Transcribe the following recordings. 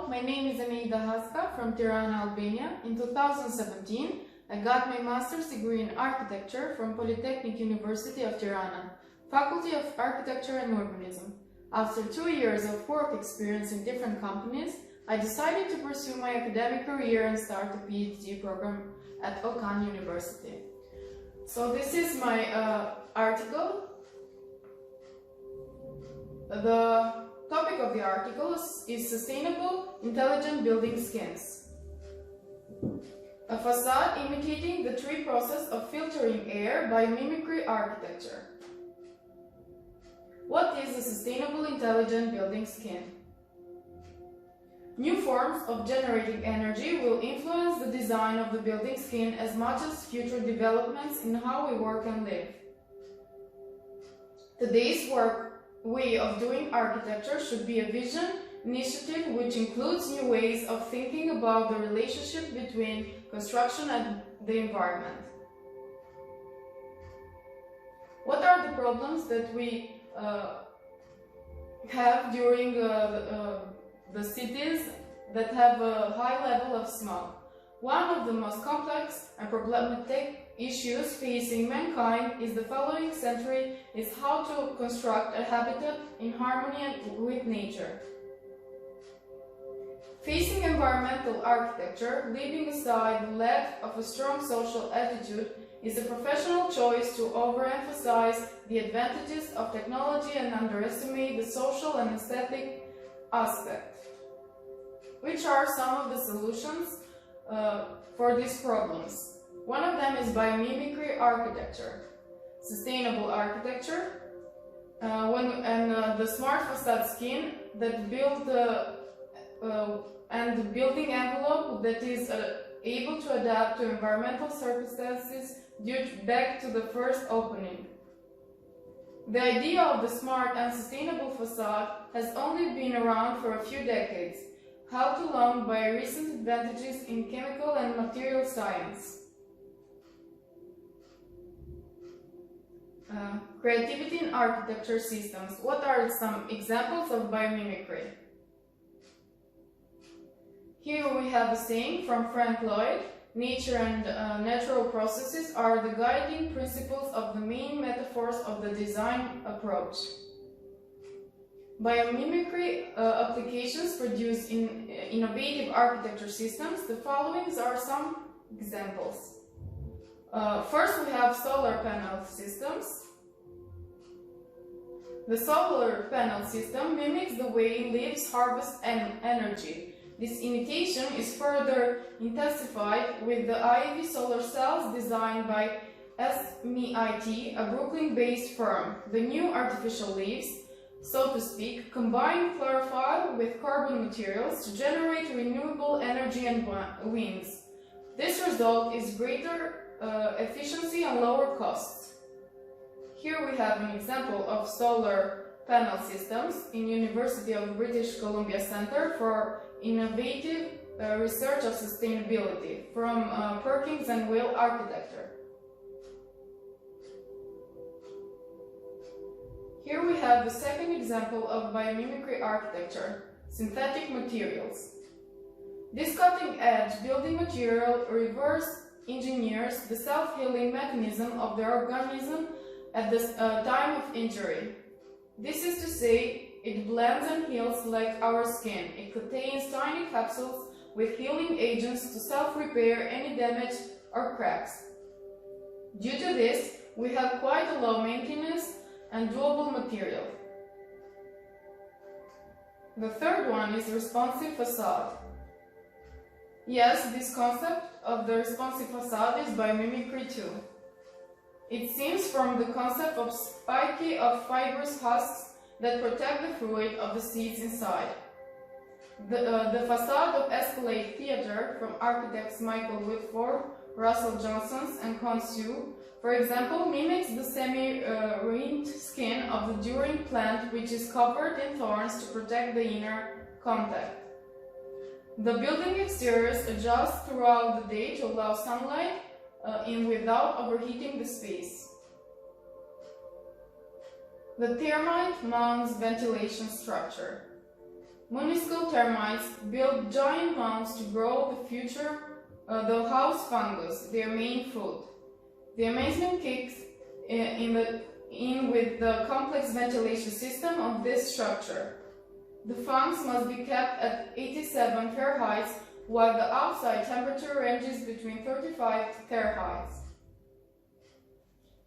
Hello, my name is Eneida Haska from Tirana, Albania. In 2017, I got my master's degree in architecture from Polytechnic University of Tirana, Faculty of Architecture and Urbanism. After 2 years of work experience in different companies, I decided to pursue my academic career and start a PhD program at Okan University. So this is my article. The topic of the article is Sustainable Intelligent Building Skins. A facade imitating the tree process of filtering air by mimicry architecture. What is a sustainable intelligent building skin? New forms of generating energy will influence the design of the building skin as much as future developments in how we work and live. Today's way of doing architecture should be a vision initiative which includes new ways of thinking about the relationship between construction and the environment. What are the problems that we have during the cities that have a high level of smog? One of the most complex and problematic issues facing mankind is the following century is how to construct a habitat in harmony with nature. Facing environmental architecture, leaving aside the lack of a strong social attitude, is a professional choice to overemphasize the advantages of technology and underestimate the social and aesthetic aspect. Which are some of the solutions for these problems? One of them is biomimicry architecture, sustainable architecture, the smart facade skin that build and the building envelope that is able to adapt to environmental circumstances due back to the first opening. The idea of the smart and sustainable facade has only been around for a few decades, helped along by recent advantages in chemical and material science. Creativity in architecture systems. What are some examples of biomimicry? Here we have a saying from Frank Lloyd: nature and natural processes are the guiding principles of the main metaphors of the design approach. Biomimicry applications produce in innovative architecture systems. The following are some examples. First, we have solar panel systems. The solar panel system mimics the way leaves harvest energy. This imitation is further intensified with the IV solar cells designed by SMIT, a Brooklyn-based firm. The new artificial leaves, so to speak, combine chlorophyll with carbon materials to generate renewable energy and winds. This result is greater efficiency and lower costs. Here we have an example of solar panel systems in University of British Columbia Center for Innovative Research of Sustainability from Perkins and Will Architecture. Here we have the second example of biomimicry architecture, synthetic materials. This cutting-edge building material reverse engineers the self-healing mechanism of the organism at the time of injury. This is to say, it blends and heals like our skin. It contains tiny capsules with healing agents to self-repair any damage or cracks. Due to this, we have quite a low maintenance and doable material. The third one is responsive facade. Yes, this concept of the responsive facade is biomimicry too. It stems from the concept of spiky of fibrous husks that protect the fluid of the seeds inside. The facade of Escalade Theatre from architects Michael Whitford, Russell Johnson and Consu, for example, mimics the semi-ruined skin of the durian plant, which is covered in thorns to protect the inner contact. The building exteriors adjust throughout the day to allow sunlight in without overheating the space. The Termite Mounds ventilation structure. Municipal termites build giant mounds to grow the house fungus, their main food. The amazement kicks in with the complex ventilation system of this structure. The fungus must be kept at 87 Fahrenheit, while the outside temperature ranges between 35 Fahrenheit.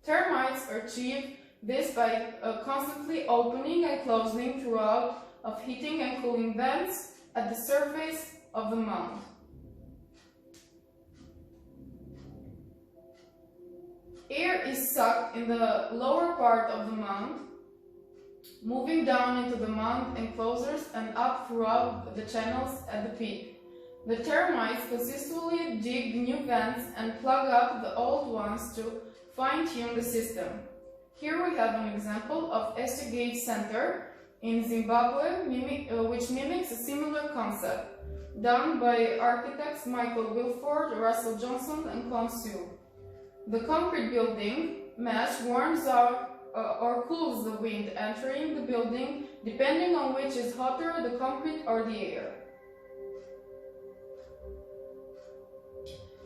Termites achieve this by constantly opening and closing throughout of heating and cooling vents at the surface of the mound. Air is sucked in the lower part of the mound, moving down into the mound enclosures and up throughout the channels at the peak. The termites consistently dig new vents and plug up the old ones to fine-tune the system. Here we have an example of Gate Center in Zimbabwe, which mimics a similar concept, done by architects Michael Wilford, Russell Johnson, and Con Sue. The concrete building mesh warms out or cools the wind entering the building, depending on which is hotter, the concrete or the air.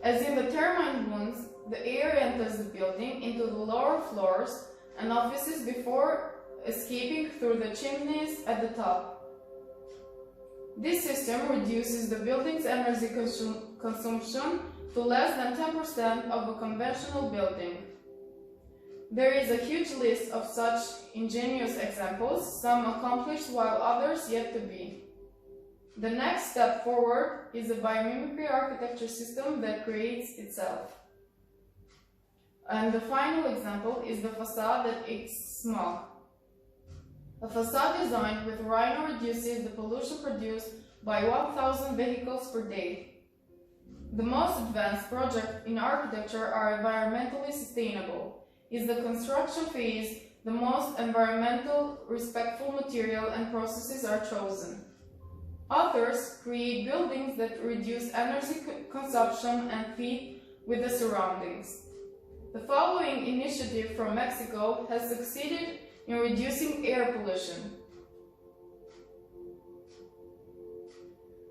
As in the termite wounds, the air enters the building into the lower floors and offices before escaping through the chimneys at the top. This system reduces the building's energy consumption to less than 10% of a conventional building. There is a huge list of such ingenious examples, some accomplished while others yet to be. The next step forward is a biomimicry architecture system that creates itself. And the final example is the facade that eats smog. A facade designed with rhino reduces the pollution produced by 1,000 vehicles per day. The most advanced projects in architecture are environmentally sustainable. Is the construction phase the most environmental respectful material and processes are chosen. Authors create buildings that reduce energy consumption and fit with the surroundings. The following initiative from Mexico has succeeded in reducing air pollution.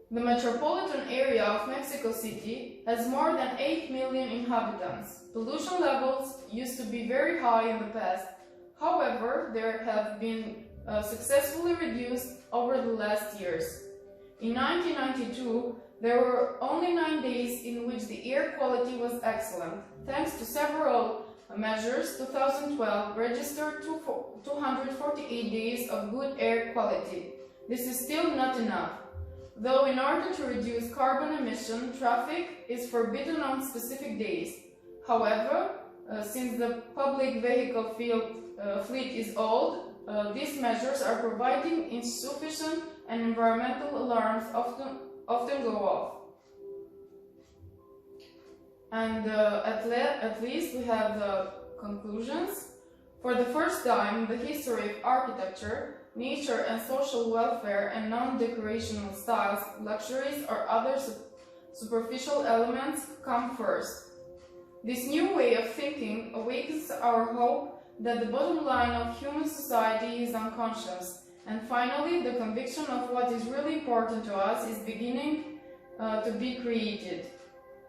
The metropolitan area of Mexico City has more than 8 million inhabitants. Pollution levels used to be very high in the past. However, they have been successfully reduced over the last years. In 1992, there were only 9 days in which the air quality was excellent. Thanks to several measures, 2012 registered 248 days of good air quality. This is still not enough. Though in order to reduce carbon emission, traffic is forbidden on specific days. However, since the public vehicle fleet is old, these measures are providing insufficient and environmental alarms often go off. And at least we have the conclusions. For the first time in the history of architecture, nature and social welfare and non-decorational styles, luxuries or other superficial elements come first. This new way of thinking awakens our hope that the bottom line of human society is unconscious, and finally the conviction of what is really important to us is beginning to be created.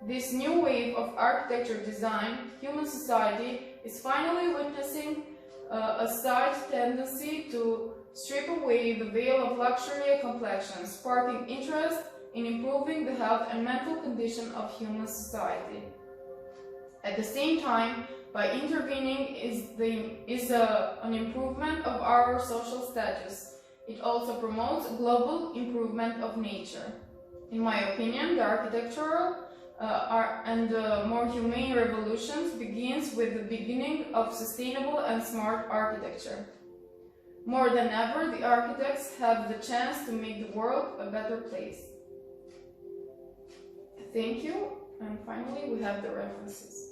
This new wave of architecture design, human society, is finally witnessing a side tendency to strip away the veil of luxury and complexion, sparking interest in improving the health and mental condition of human society. At the same time, by intervening is an improvement of our social status. It also promotes a global improvement of nature. In my opinion, the architectural and more humane revolutions begins with the beginning of sustainable and smart architecture. More than ever, the architects have the chance to make the world a better place. Thank you, and finally we have the references.